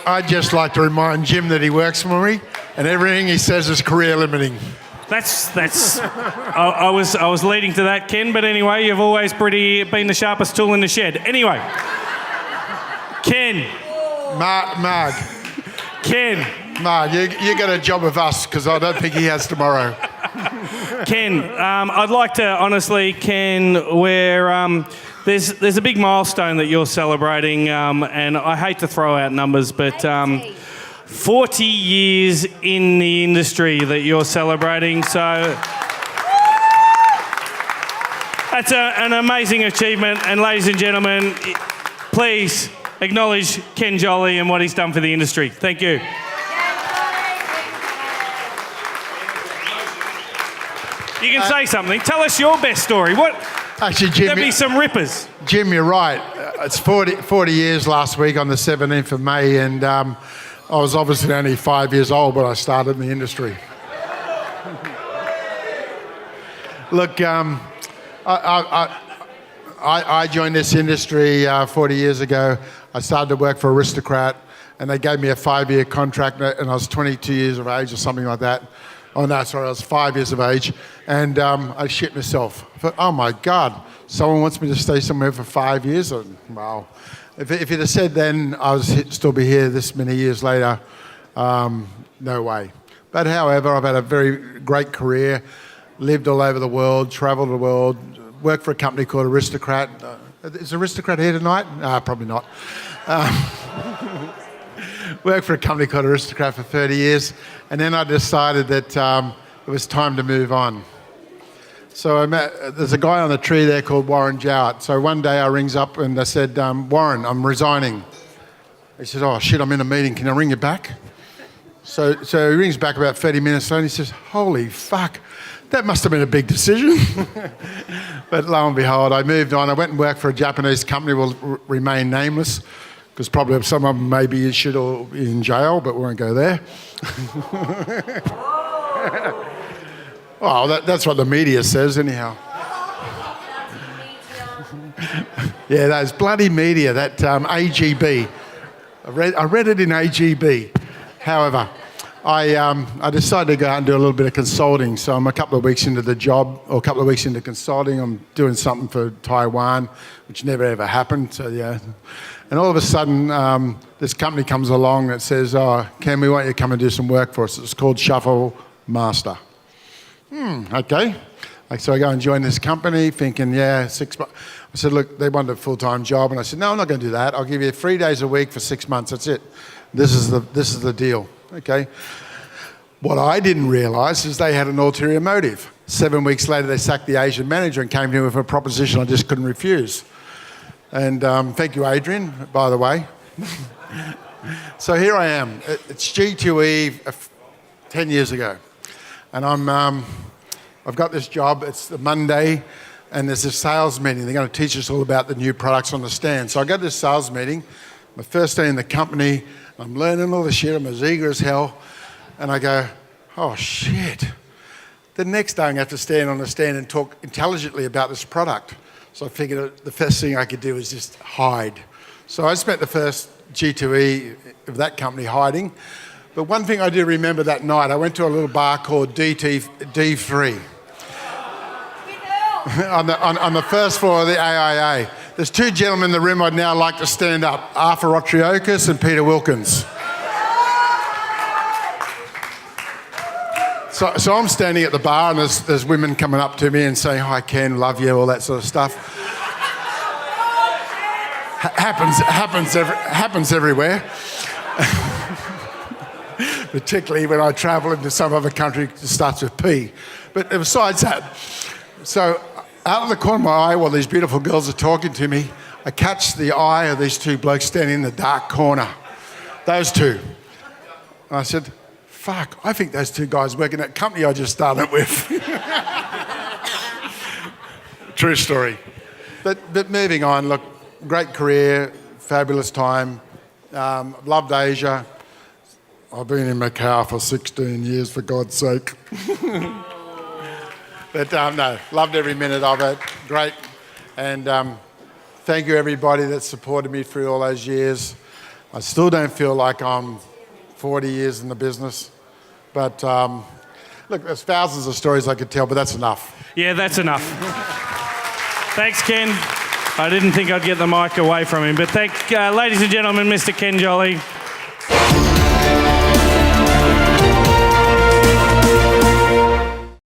I'd just like to remind Jim that he works for me and everything he says is career limiting. I was leading to that, Ken, but anyway, you've always been the sharpest tool in the shed. Anyway, Ken. Marg. Ken. Marg, you get a job with us because I don't think he has tomorrow. Ken, I'd like to honestly, Ken, there's a big milestone that you're celebrating, and I hate to throw out numbers, but 40 years in the industry that you're celebrating, so that's an amazing achievement. And ladies and gentlemen, please acknowledge Ken Jolly and what he's done for the industry. Thank you. You can say something. Tell us your best story. Actually, Jim, there'll be some rippers. Jim, you're right. It's 40 years last week on the 17th of May, and I was obviously only 5 years old when I started in the industry. Look, I joined this industry 40 years ago. I started to work for Aristocrat, and they gave me a 5-year contract, and I was 22 years of age or something like that. Oh no, sorry, I was 5 years of age, and I shit myself. I thought, oh my God, someone wants me to stay somewhere for 5 years? Wow. If you'd have said then I would still be here this many years later, no way. But however, I've had a very great career, lived all over the world, travelled the world, worked for a company called Aristocrat. Is Aristocrat here tonight? Probably not. Worked for a company called Aristocrat for 30 years, and then I decided that it was time to move on. So there's a guy on the tree there called Warren Jowett. So one day I rings up and I said, Warren, I'm resigning. He said, oh shit, I'm in a meeting, can I ring you back? So he rings back about 30 minutes later and he says, holy fuck, that must have been a big decision. But lo and behold, I moved on. I went and worked for a Japanese company, will remain nameless, because probably some of them may be issued or in jail, but we won't go there. Well, that's what the media says anyhow. Yeah, those bloody media, that AGB. I read it in AGB. However, I decided to go out and do a little bit of consulting. So I'm a couple of weeks into the job, or a couple of weeks into consulting. I'm doing something for Taiwan, which never ever happened. So yeah. And all of a sudden, this company comes along that says, oh, Ken, we want you to come and do some work for us. It's called Shuffle Master. Okay. So I go and join this company thinking, yeah, 6 months. I said, look, they wanted a full-time job. And I said, no, I'm not going to do that. I'll give you 3 days a week for 6 months. That's it. This is the deal. Okay. What I didn't realise is they had an ulterior motive. 7 weeks later, they sacked the Asian manager and came to me with a proposition I just couldn't refuse. And thank you, Adrian, by the way. So here I am. It's G2E 10 years ago. And I've got this job. It's the Monday, and there's a sales meeting. They're going to teach us all about the new products on the stand. So I go to this sales meeting, my first day in the company. I'm learning all the shit. I'm as eager as hell. And I go, oh, shit. The next day I'm going to have to stand on the stand and talk intelligently about this product. So I figured the first thing I could do is just hide. So I spent the first G2E of that company hiding. But one thing I do remember that night, I went to a little bar called D3 on the first floor of the AIA. There's two gentlemen in the room I'd now like to stand up, Arthur Otriokas and Peter Wilkins. So I'm standing at the bar and there's women coming up to me and saying, hi Ken, love you, all that sort of stuff. Happens everywhere. Particularly when I travel into some other country that starts with P. But besides that, so out of the corner of my eye while these beautiful girls are talking to me, I catch the eye of these two blokes standing in the dark corner. Those two. And I said, fuck, I think those two guys work in that company I just started with. True story. But moving on, look, great career, fabulous time. Loved Asia. I've been in Macau for 16 years, for God's sake. But no, loved every minute of it. Great. And thank you, everybody that supported me through all those years. I still don't feel like I'm 40 years in the business. But look, there's thousands of stories I could tell, but that's enough. Yeah, that's enough. Thanks, Ken. I didn't think I'd get the mic away from him, but ladies and gentlemen, Mr. Ken Jolly.